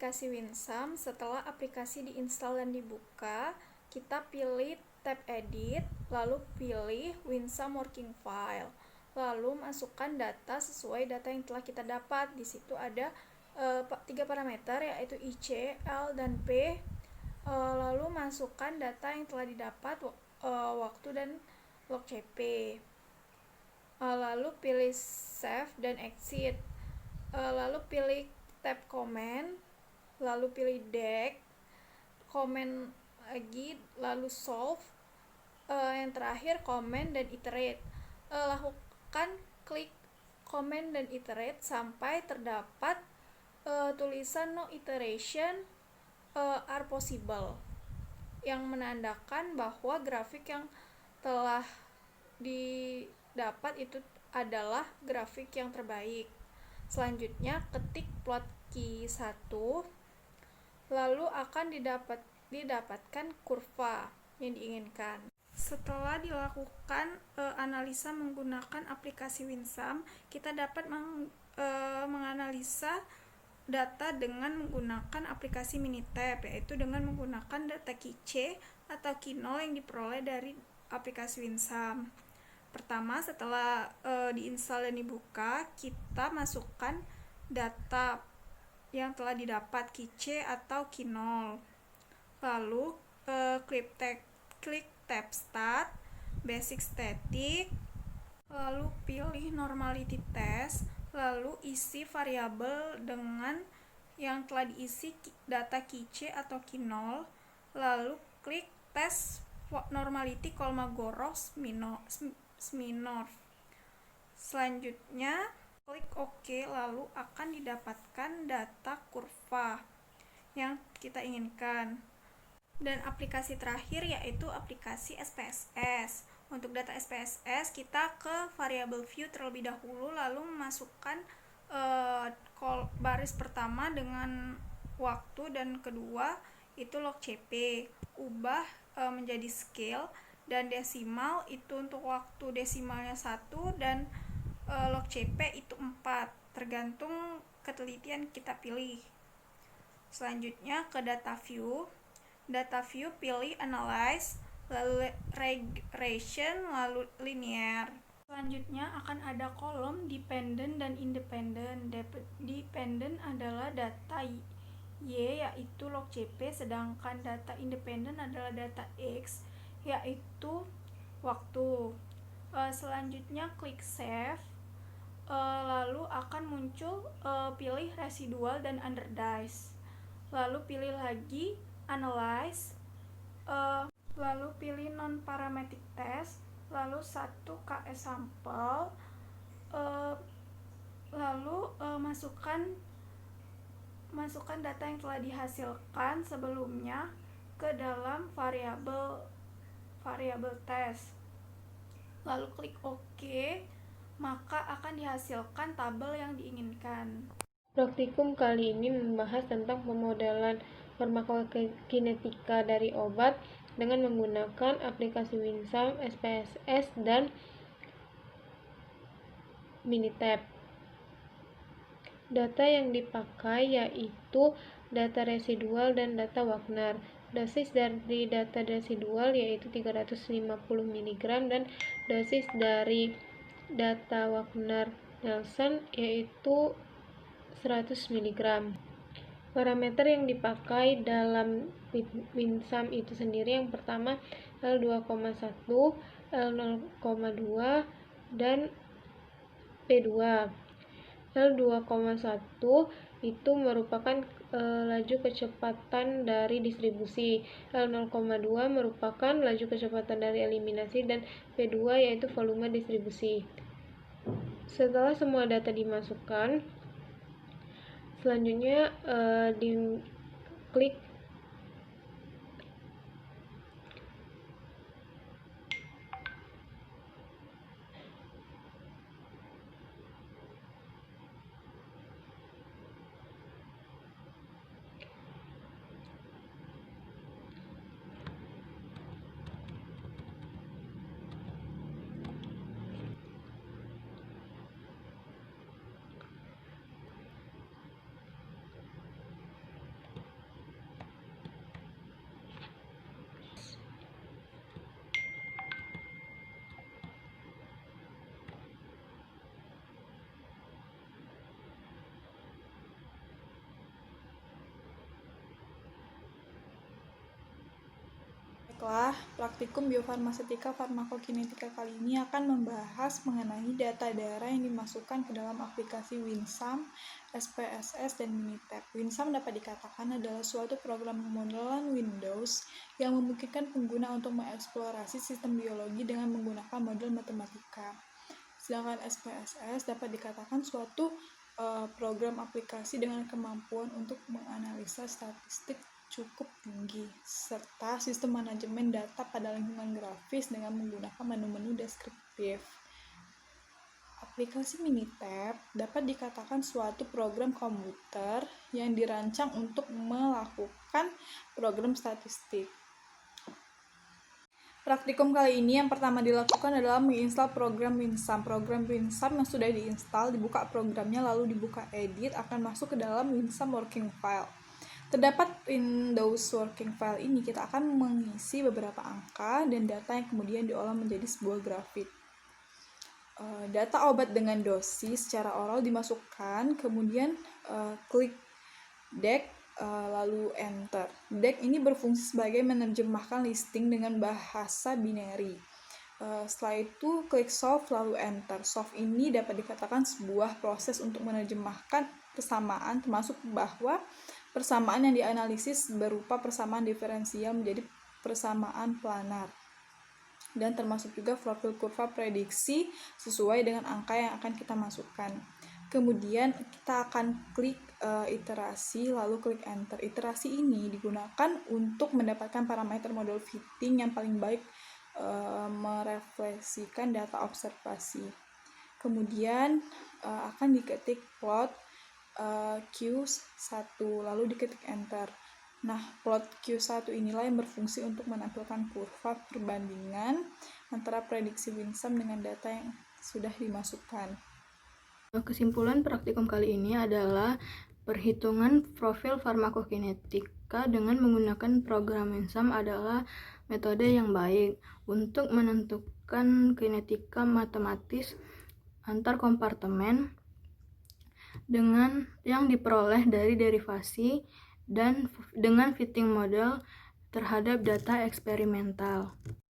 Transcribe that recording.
aplikasi Winsum, setelah aplikasi diinstal dan dibuka, kita pilih tab edit, lalu pilih Winsum working file. Lalu masukkan data sesuai data yang telah kita dapat. Di situ ada 3 parameter, yaitu IC, L, dan P. Lalu masukkan data yang telah didapat, waktu, dan log CP. Lalu pilih save dan exit. Lalu pilih tab comment, lalu pilih deck, comment lagi, lalu solve, yang terakhir comment dan iterate. Lakukan klik comment dan iterate sampai terdapat tulisan no iteration are possible, yang menandakan bahwa grafik yang telah didapat itu adalah grafik yang terbaik. Selanjutnya ketik plot key 1, lalu akan didapatkan kurva yang diinginkan. Setelah dilakukan analisa menggunakan aplikasi Winsum, kita dapat menganalisa data dengan menggunakan aplikasi Minitab, yaitu dengan menggunakan data key C atau key 0 yang diperoleh dari aplikasi Winsum. Pertama, setelah diinstal dan dibuka, kita masukkan data yang telah didapat, key C atau key 0. Lalu klik tab start, basic static, lalu pilih normality test, lalu isi variabel dengan yang telah diisi data key C atau key 0, lalu klik tes normality Kolmogorov Smirnov. Selanjutnya klik OK, lalu akan didapatkan data kurva yang kita inginkan. Dan aplikasi terakhir yaitu aplikasi SPSS. Untuk data SPSS, kita ke variabel view terlebih dahulu, lalu memasukkan baris pertama dengan waktu dan kedua itu log CP. Ubah menjadi scale, dan desimal itu untuk waktu desimalnya 1 dan log CP itu 4, tergantung ketelitian kita pilih. Selanjutnya ke data view pilih analyze, lalu regression, lalu linear. Selanjutnya akan ada kolom dependent dan independent. Dependent adalah data Y yaitu log CP, sedangkan data independent adalah data X yaitu waktu. Selanjutnya klik save, lalu akan muncul pilih residual dan underdice, lalu pilih lagi analyze, lalu pilih non parametric test, lalu 1 KS sampel, lalu masukkan data yang telah dihasilkan sebelumnya ke dalam variabel test, lalu klik OK, maka akan dihasilkan tabel yang diinginkan. Praktikum kali ini membahas tentang pemodelan farmakokinetika dari obat dengan menggunakan aplikasi Winsum, SPSS, dan Minitab. Data yang dipakai yaitu data residual dan data Wagner. Dosis dari data residual yaitu 350 mg dan dosis dari data Wagner-Nelson yaitu 100 mg. Parameter yang dipakai dalam Winsum itu sendiri yang pertama L2,1, L0,2, dan P2. L2,1 itu merupakan laju kecepatan dari distribusi, L0,2 merupakan laju kecepatan dari eliminasi, dan P2 yaitu volume distribusi. Setelah semua data dimasukkan, selanjutnya diklik Baiklah, praktikum biofarmasetika farmakokinetika kali ini akan membahas mengenai data darah yang dimasukkan ke dalam aplikasi WinSam, SPSS, dan Minitab. WinSam dapat dikatakan adalah suatu program pemodelan Windows yang memungkinkan pengguna untuk mengeksplorasi sistem biologi dengan menggunakan model matematika. Sedangkan SPSS dapat dikatakan suatu program aplikasi dengan kemampuan untuk menganalisa statistik cukup tinggi, serta sistem manajemen data pada lingkungan grafis dengan menggunakan menu-menu deskriptif. Aplikasi Minitab dapat dikatakan suatu program komputer yang dirancang untuk melakukan program statistik. Praktikum kali ini yang pertama dilakukan adalah menginstal program WinSam. Program WinSam yang sudah diinstal, dibuka programnya lalu dibuka edit, akan masuk ke dalam WinSam working file. Terdapat Windows working file ini, kita akan mengisi beberapa angka dan data yang kemudian diolah menjadi sebuah grafik. Data obat dengan dosis secara oral dimasukkan, kemudian klik DEC, lalu enter. DEC ini berfungsi sebagai menerjemahkan listing dengan bahasa binary. Setelah itu klik solve lalu enter. Solve ini dapat dikatakan sebuah proses untuk menerjemahkan persamaan, termasuk bahwa persamaan yang dianalisis berupa persamaan diferensial menjadi persamaan planar, dan termasuk juga profil kurva prediksi sesuai dengan angka yang akan kita masukkan. Kemudian kita akan klik iterasi lalu klik enter. Iterasi ini digunakan untuk mendapatkan parameter model fitting yang paling baik merefleksikan data observasi. Kemudian akan diketik plot Q1 lalu diketik enter. Nah, plot Q1 inilah yang berfungsi untuk menampilkan kurva perbandingan antara prediksi WinSam dengan data yang sudah dimasukkan. Kesimpulan praktikum kali ini adalah perhitungan profil farmakokinetika dengan menggunakan program WinSam adalah metode yang baik untuk menentukan kinetika matematis antar kompartemen dengan yang diperoleh dari derivasi dan dengan fitting model terhadap data eksperimental.